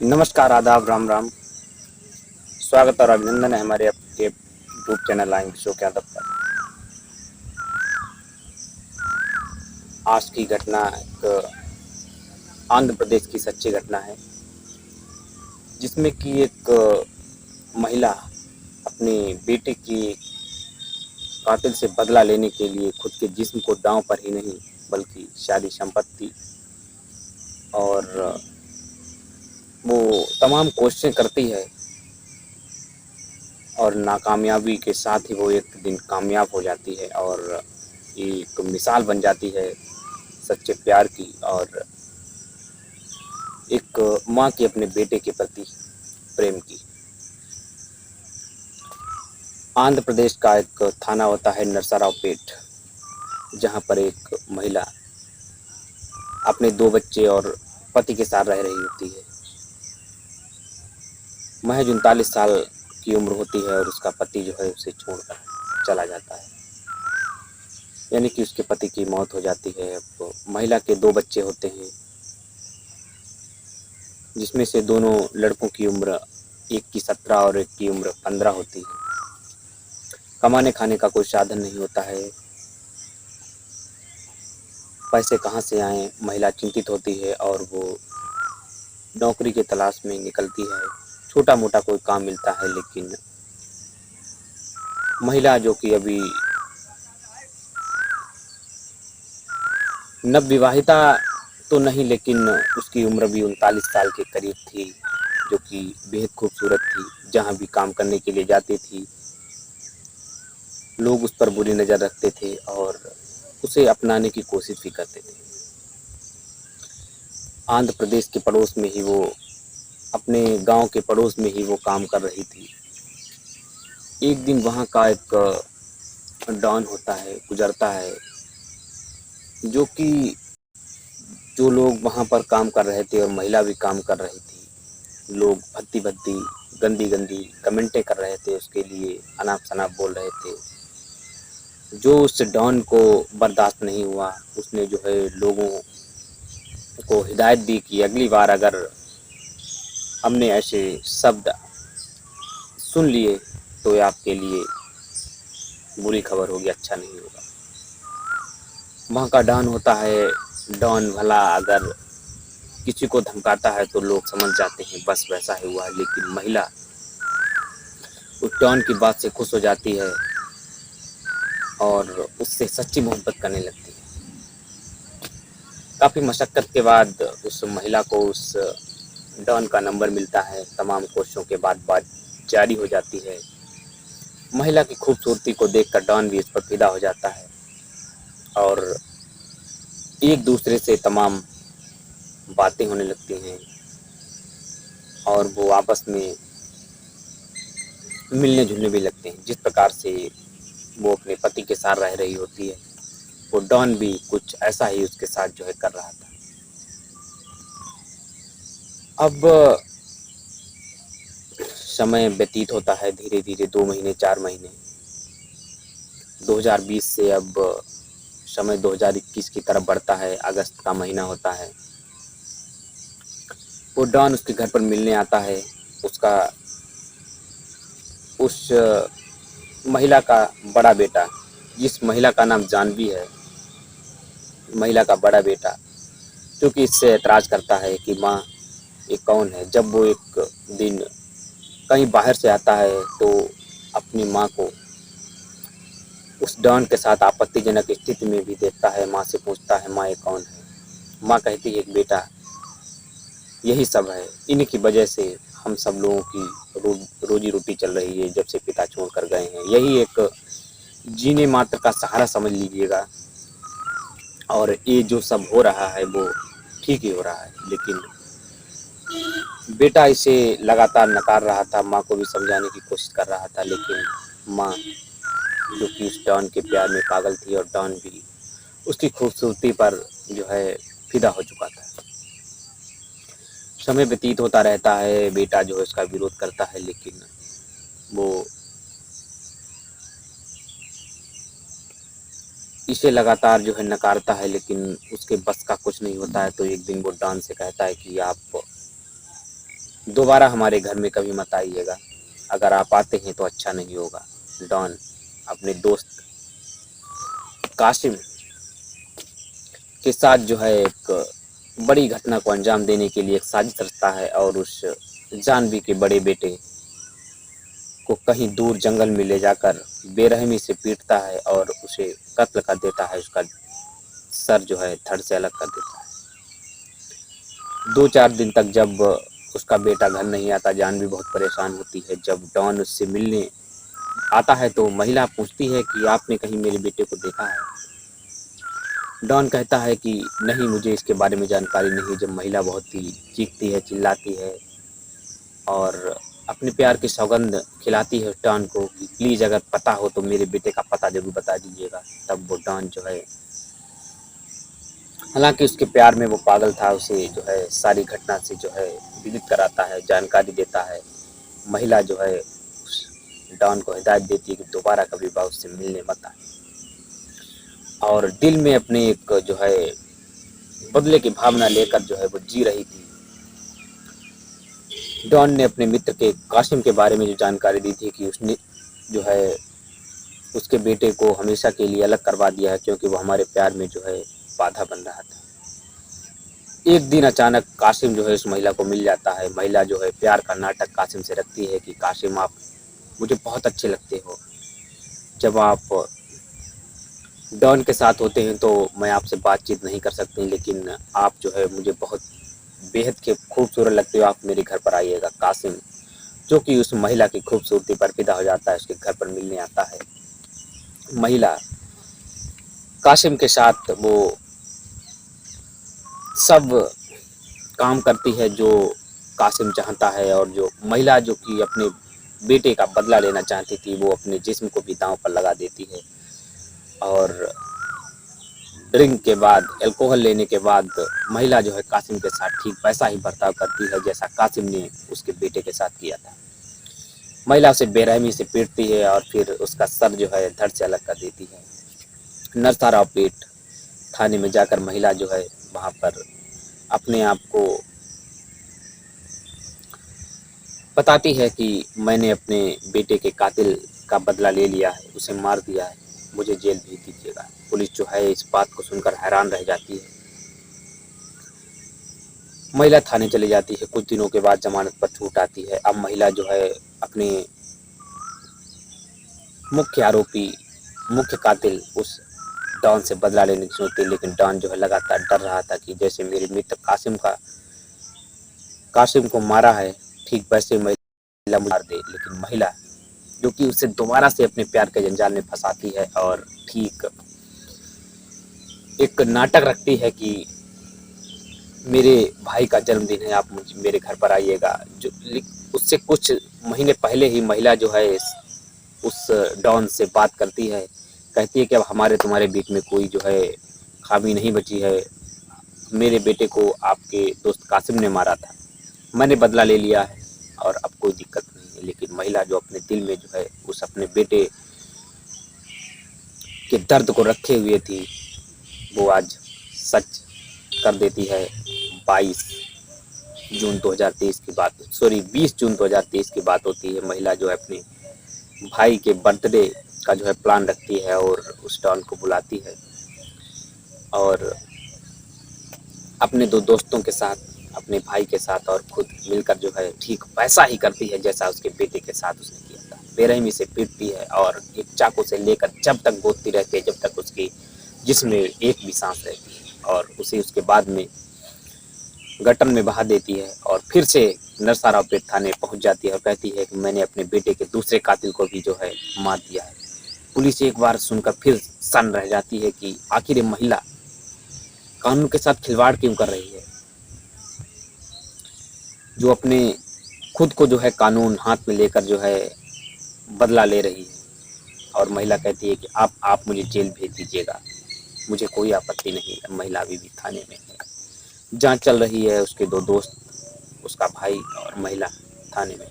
नमस्कार, आदाब, राम राम। स्वागत और अभिनंदन है हमारे आपके यूट्यूब चैनल आएंगे शो के अदब पर। आज की घटना एक आंध्र प्रदेश की सच्ची घटना है, जिसमें कि एक महिला अपने बेटे की कातिल से बदला लेने के लिए खुद के जिस्म को दांव पर ही नहीं बल्कि सारी संपत्ति और वो तमाम कोशिशें करती है और नाकामयाबी के साथ ही वो एक दिन कामयाब हो जाती है और एक मिसाल बन जाती है सच्चे प्यार की और एक माँ की अपने बेटे के प्रति प्रेम की। आंध्र प्रदेश का एक थाना होता है नरसरावपेट, जहाँ पर एक महिला अपने 2 बच्चे और पति के साथ रह रही होती है। महज 39 साल की उम्र होती है और उसका पति जो है उसे छोड़कर चला जाता है, यानी कि उसके पति की मौत हो जाती है। अब महिला के 2 बच्चे होते हैं, जिसमें से दोनों लड़कों की उम्र, एक की 17 और एक की उम्र 15 होती है। कमाने खाने का कोई साधन नहीं होता है, पैसे कहाँ से आएं, महिला चिंतित होती है और वो नौकरी की तलाश में निकलती है। छोटा मोटा कोई काम मिलता है, लेकिन महिला जो कि अभी नवविवाहिता तो नहीं, लेकिन उसकी उम्र भी 39 साल के करीब थी, जो कि बेहद खूबसूरत थी। जहाँ भी काम करने के लिए जाती थी, लोग उस पर बुरी नज़र रखते थे और उसे अपनाने की कोशिश भी करते थे। आंध्र प्रदेश के पड़ोस में ही वो, अपने गांव के पड़ोस में ही वो काम कर रही थी। एक दिन वहाँ का एक डॉन होता है, गुजरता है, जो कि जो लोग वहाँ पर काम कर रहे थे और महिला भी काम कर रही थी, लोग भद्दी भद्दी गंदी गंदी कमेंटें कर रहे थे, उसके लिए अनाप शनाप बोल रहे थे। जो उस डॉन को बर्दाश्त नहीं हुआ, उसने जो है लोगों को हिदायत दी कि अगली बार अगर हमने ऐसे शब्द सुन लिए तो ये आपके लिए बुरी खबर होगी, अच्छा नहीं होगा। वहाँ का डॉन होता है, डॉन भला अगर किसी को धमकाता है तो लोग समझ जाते हैं बस वैसा ही हुआ, लेकिन महिला उस डॉन की बात से खुश हो जाती है और उससे सच्ची मोहब्बत करने लगती है। काफ़ी मशक्क़त के बाद उस महिला को उस डॉन का नंबर मिलता है। तमाम कोशिशों के बाद बात जारी हो जाती है। महिला की खूबसूरती को देखकर डॉन भी इस पर फिदा हो जाता है और एक दूसरे से तमाम बातें होने लगती हैं और वो आपस में मिलने जुलने भी लगते हैं। जिस प्रकार से वो अपने पति के साथ रह रही होती है, वो डॉन भी कुछ ऐसा ही उसके साथ जो है कर रहा था। अब समय व्यतीत होता है धीरे धीरे, 2 महीने 4 महीने, 2020 से अब समय 2021 की तरफ बढ़ता है। अगस्त का महीना होता है। वो डॉन उसके घर पर मिलने आता है। उसका उस महिला का बड़ा बेटा, जिस महिला का नाम जानवी है, महिला का बड़ा बेटा, क्योंकि इससे ऐतराज़ करता है कि माँ ये कौन है। जब वो एक दिन कहीं बाहर से आता है तो अपनी माँ को उस डॉन के साथ आपत्तिजनक स्थिति में भी देखता है। माँ से पूछता है, माँ ये कौन है? माँ कहती है, बेटा यही सब है, इन्हीं की वजह से हम सब लोगों की रोजी रोटी चल रही है जब से पिता छोड़ कर गए हैं। यही एक जीने मात्र का सहारा समझ लीजिएगा और ये जो सब हो रहा है वो ठीक ही हो रहा है। लेकिन बेटा इसे लगातार नकार रहा था, माँ को भी समझाने की कोशिश कर रहा था, लेकिन माँ जो कि उस डॉन के प्यार में पागल थी और डॉन भी उसकी खूबसूरती पर जो है फिदा हो चुका था। समय व्यतीत होता रहता है, बेटा जो है उसका विरोध करता है, लेकिन वो इसे लगातार जो है नकारता है, लेकिन उसके बस का कुछ नहीं होता है। तो एक दिन वो डॉन से कहता है कि आप दोबारा हमारे घर में कभी मत आइएगा, अगर आप आते हैं तो अच्छा नहीं होगा। डॉन अपने दोस्त कासिम के साथ जो है एक बड़ी घटना को अंजाम देने के लिए एक साजिश रचता है और उस जानवी के बड़े बेटे को कहीं दूर जंगल में ले जाकर बेरहमी से पीटता है और उसे कत्ल कर देता है। उसका सर जो है धड़ से अलग कर देता है। 2-4 दिन तक जब उसका बेटा घर नहीं आता, जानवी बहुत परेशान होती है। जब डॉन उससे मिलने आता है तो महिला पूछती है कि आपने कहीं मेरे बेटे को देखा है? डॉन कहता है कि नहीं, मुझे इसके बारे में जानकारी नहीं। जब महिला बहुत ही चीखती है, चिल्लाती है और अपने प्यार की सौगंध खिलाती है डॉन को कि प्लीज़ अगर पता हो तो मेरे बेटे का पता ज़रूर बता दीजिएगा। तब वो डॉन जो है, हालांकि उसके प्यार में वो पागल था, उसे जो है सारी घटना से जो है विदित कराता है, जानकारी देता है। महिला जो है डॉन को हिदायत देती है कि दोबारा कभी बा उससे मिलने मत आए। और दिल में अपने एक जो है बदले की भावना लेकर जो है वो जी रही थी। डॉन ने अपने मित्र के कासिम के बारे में जो जानकारी दी थी कि उसने जो है उसके बेटे को हमेशा के लिए अलग करवा दिया है, क्योंकि वो हमारे प्यार में जो है बाधा बन रहा था। एक दिन अचानक कासिम जो है उस महिला को मिल जाता है। महिला जो है प्यार का नाटक कासिम से रखती है कि कासिम, आप मुझे बहुत अच्छे लगते हो। जब आप डॉन के साथ होते हैं तो मैं आपसे बातचीत नहीं कर सकती, लेकिन आप जो है मुझे बहुत बेहद के खूबसूरत लगते हो, आप मेरे घर पर आइएगा। कासिम जो कि उस महिला की खूबसूरती पर फिदा हो जाता है, उसके घर पर मिलने आता है। महिला कासिम के साथ वो सब काम करती है जो कासिम चाहता है, और जो महिला जो कि अपने बेटे का बदला लेना चाहती थी, वो अपने जिस्म को भी दांव पर लगा देती है। और ड्रिंक के बाद, अल्कोहल लेने के बाद महिला जो है कासिम के साथ ठीक वैसा ही बर्ताव करती है जैसा कासिम ने उसके बेटे के साथ किया था। महिला उसे बेरहमी से पीटती है और फिर उसका सर जो है धड़ से अलग कर देती है। नरसरावपेट थाने में जाकर महिला जो है वहाँ पर अपने आप को बताती है कि मैंने अपने बेटे के कातिल का बदला ले लिया है, उसे मार दिया है, मुझे जेल भेज दीजिएगा। पुलिस जो है इस बात को सुनकर हैरान रह जाती है। महिला थाने चली जाती है। कुछ दिनों के बाद जमानत पर छूट आती है। अब महिला जो है अपने मुख्य आरोपी, मुख्य कातिल उस डॉन से बदला लेने की सोचती है, लेकिन डॉन जो है लगातार डर रहा था कि जैसे मेरे मित्र कासिम को मारा है, ठीक वैसे महिला मार दे। लेकिन महिला जो कि उसे दोबारा से अपने प्यार के जंजाल में फंसाती है और ठीक एक नाटक रखती है कि मेरे भाई का जन्मदिन है, आप मुझे मेरे घर पर आइएगा। जो उससे कुछ महीने पहले ही महिला जो है उस डॉन से बात करती है, कहती है कि अब हमारे तुम्हारे बीच में कोई जो है खामी नहीं बची है। मेरे बेटे को आपके दोस्त कासिम ने मारा था, मैंने बदला ले लिया है और अब कोई दिक्कत नहीं है। लेकिन महिला जो अपने दिल में जो है उस अपने बेटे के दर्द को रखे हुए थी, वो आज सच कर देती है। 22 जून 2023 की बात, सॉरी 20 जून 2023 की बात होती है। महिला जो है अपने भाई के बर्थडे का जो है प्लान रखती है और उस डॉन को बुलाती है और अपने दो दोस्तों के साथ, अपने भाई के साथ और खुद मिलकर जो है ठीक वैसा ही करती है जैसा उसके बेटे के साथ उसने किया था। बेरहमी से पीटती है और एक चाकू से लेकर जब तक गोदती रहती है जब तक उसकी जिस्म में एक भी सांस रहती है, और उसे उसके बाद में गटर में बहा देती है और फिर से नरसरावपेट थाने पहुंच जाती है और कहती है कि मैंने अपने बेटे के दूसरे कातिल को भी जो है मार दिया है। पुलिस एक बार सुनकर फिर सन्न रह जाती है कि आखिर ये महिला कानून के साथ खिलवाड़ क्यों कर रही है, जो अपने खुद को जो है कानून हाथ में लेकर जो है बदला ले रही है। और महिला कहती है कि आप मुझे जेल भेज दीजिएगा, मुझे कोई आपत्ति नहीं है। महिला अभी भी थाने में है, जांच चल रही है। उसके दो दोस्त, उसका भाई और महिला थाने में।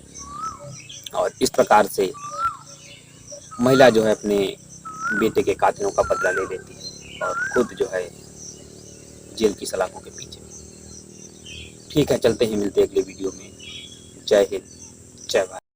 और इस प्रकार से महिला जो है अपने बेटे के कातिलों का बदला ले लेती है और खुद जो है जेल की सलाखों के पीछे। ठीक है, चलते हैं, मिलते हैं अगले वीडियो में। जय हिंद, जय भारत।